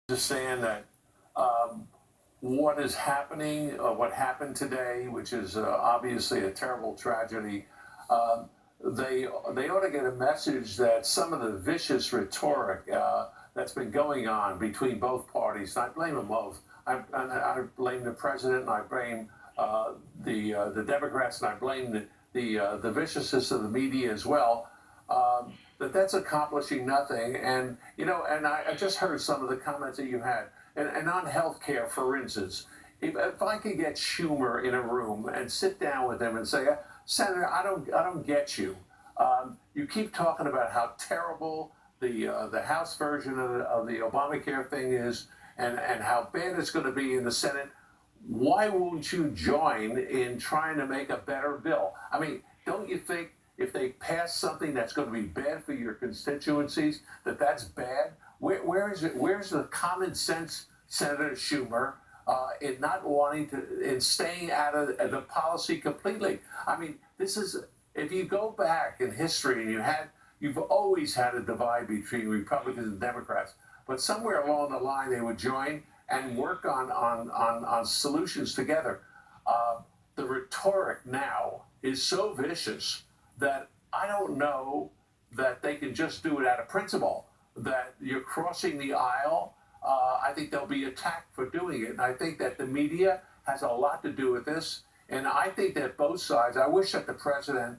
just saying that what is happening, what happened today, which is obviously a terrible tragedy, um, they ought to get a message that some of the vicious rhetoric that's been going on between both parties, and I blame them both. I blame the president, and I blame the Democrats, and I blame the viciousness of the media as well. That's accomplishing nothing. And and I just heard some of the comments that you had, and on healthcare, for instance, if I could get Schumer in a room and sit down with him and say, Senator, I don't get you. You keep talking about how terrible the House version of the Obamacare thing is, and how bad it's going to be in the Senate. Why won't you join in trying to make a better bill? I mean, don't you think if they pass something that's going to be bad for your constituencies, that's bad? Where is it? Where's the common sense, Senator Schumer, in not wanting to, in staying out of the policy completely? I mean, this is, if you go back in history, and you've always had a divide between Republicans and Democrats, but somewhere along the line they would join and work on solutions together. The rhetoric now is so vicious that I don't know that they can just do it out of principle, that you're crossing the aisle. I think they'll be attacked for doing it. And I think that the media has a lot to do with this. And I think that both sides, I wish that the president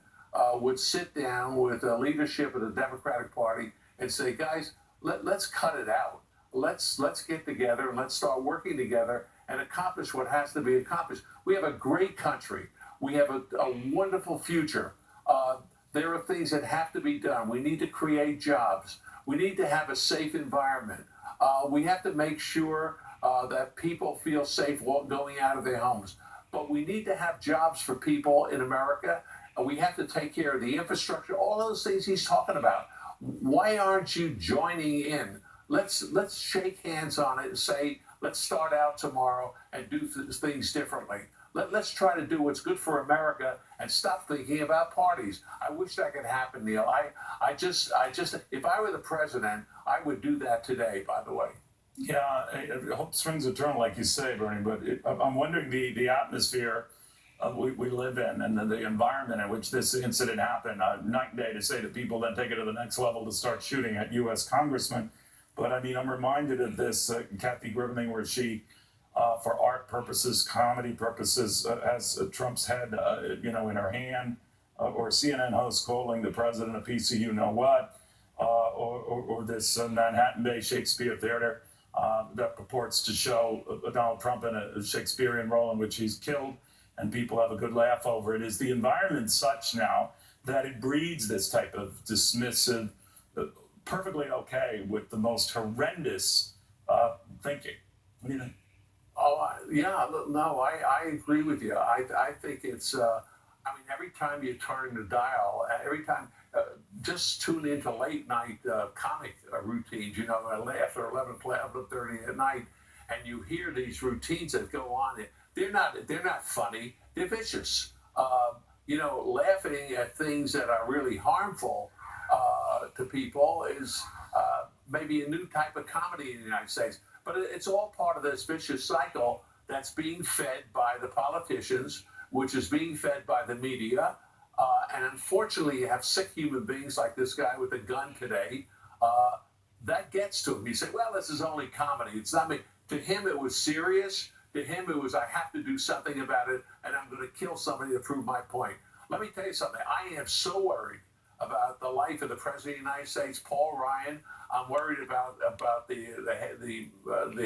would sit down with the leadership of the Democratic Party and say, guys, let's cut it out. Let's get together and let's start working together and accomplish what has to be accomplished. We have a great country. We have a wonderful future. There are things that have to be done. We need to create jobs. We need to have a safe environment. We have to make sure that people feel safe going out of their homes. But we need to have jobs for people in America. We have to take care of the infrastructure, all those things he's talking about. Why aren't you joining in? Let's shake hands on it and say, let's start out tomorrow and do things differently. Let's try to do what's good for America and stop thinking about parties. I wish that could happen, Neil. I just, if I were the president, I would do that today, by the way. Yeah, hope springs eternal, like you say, Bernie. But I'm wondering the atmosphere we live in and the environment in which this incident happened. Night and day to say that people then take it to the next level to start shooting at U.S. congressmen. But I mean, I'm reminded of this Kathy Griffin thing where she, for art purposes, comedy purposes, has Trump's head, in her hand, or CNN host calling the president a piece of you know what, or this Manhattan Bay Shakespeare Theater that purports to show Donald Trump in a Shakespearean role in which he's killed, and people have a good laugh over it. Is the environment such now that it breeds this type of dismissive, perfectly okay with the most horrendous thinking? What do you think? Oh, yeah, no, I agree with you. I think it's, I mean, every time you turn the dial, every time, just tune into late night comic routines, after 11:30 at night, and you hear these routines that go on. They're not funny, they're vicious. Laughing at things that are really harmful to people is maybe a new type of comedy in the United States. But it's all part of this vicious cycle that's being fed by the politicians, which is being fed by the media. And unfortunately, you have sick human beings like this guy with a gun today. That gets to him. You say, well, this is only comedy. It's not me. To him, it was serious. To him, it was, I have to do something about it, and I'm going to kill somebody to prove my point. Let me tell you something. I am so worried about the life of the President of the United States, Paul Ryan. I'm worried about the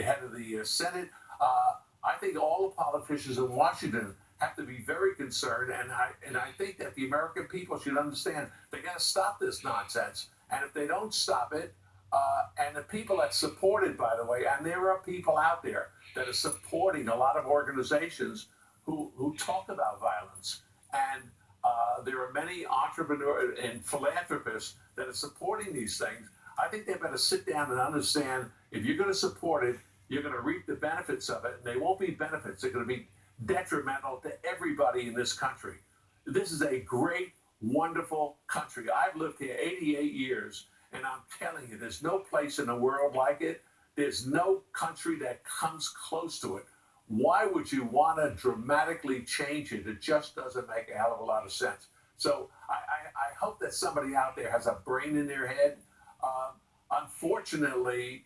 head of the Senate. I think all the politicians in Washington have to be very concerned, and I think that the American people should understand they got to stop this nonsense. And if they don't stop it, and the people that support it, by the way, and there are people out there that are supporting a lot of organizations who talk about violence, and there are many entrepreneurs and philanthropists that are supporting these things. I think they better sit down and understand if you're going to support it, you're going to reap the benefits of it. And they won't be benefits. They're going to be detrimental to everybody in this country. This is a great, wonderful country. I've lived here 88 years, and I'm telling you, there's no place in the world like it. There's no country that comes close to it. Why would you want to dramatically change it? It just doesn't make a hell of a lot of sense. So I hope that somebody out there has a brain in their head. Um, Unfortunately,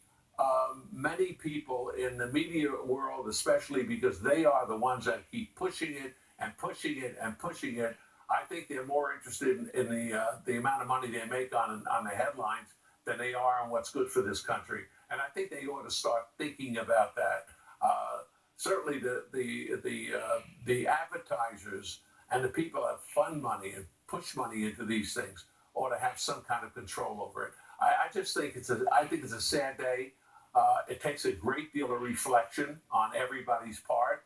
many people in the media world, especially because they are the ones that keep pushing it and pushing it and pushing it, I think they're more interested in the amount of money they make on the headlines than they are on what's good for this country. And I think they ought to start thinking about that. Certainly, the advertisers and the people that fund money and push money into these things ought to have some kind of control over it. I just think I think it's a sad day. It takes a great deal of reflection on everybody's part,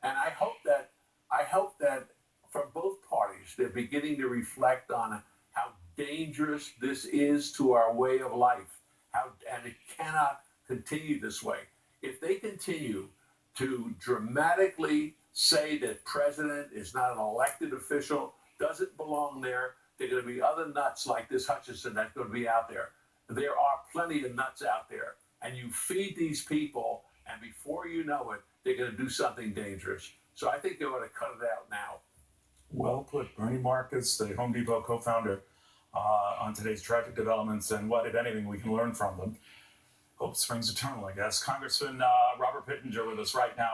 and I hope that from both parties they're beginning to reflect on how dangerous this is to our way of life. How and it cannot continue this way. If they continue to dramatically say that president is not an elected official, doesn't belong there, there are going to be other nuts like this Hutchinson that's going to be out there. There are plenty of nuts out there, and you feed these people, and before you know it, they're going to do something dangerous. So I think they ought to cut it out now. Well put, Bernie Marcus, the Home Depot co-founder, on today's tragic developments and what, if anything, we can learn from them. Hope springs eternal, I guess. Congressman Robert Pittenger with us right now.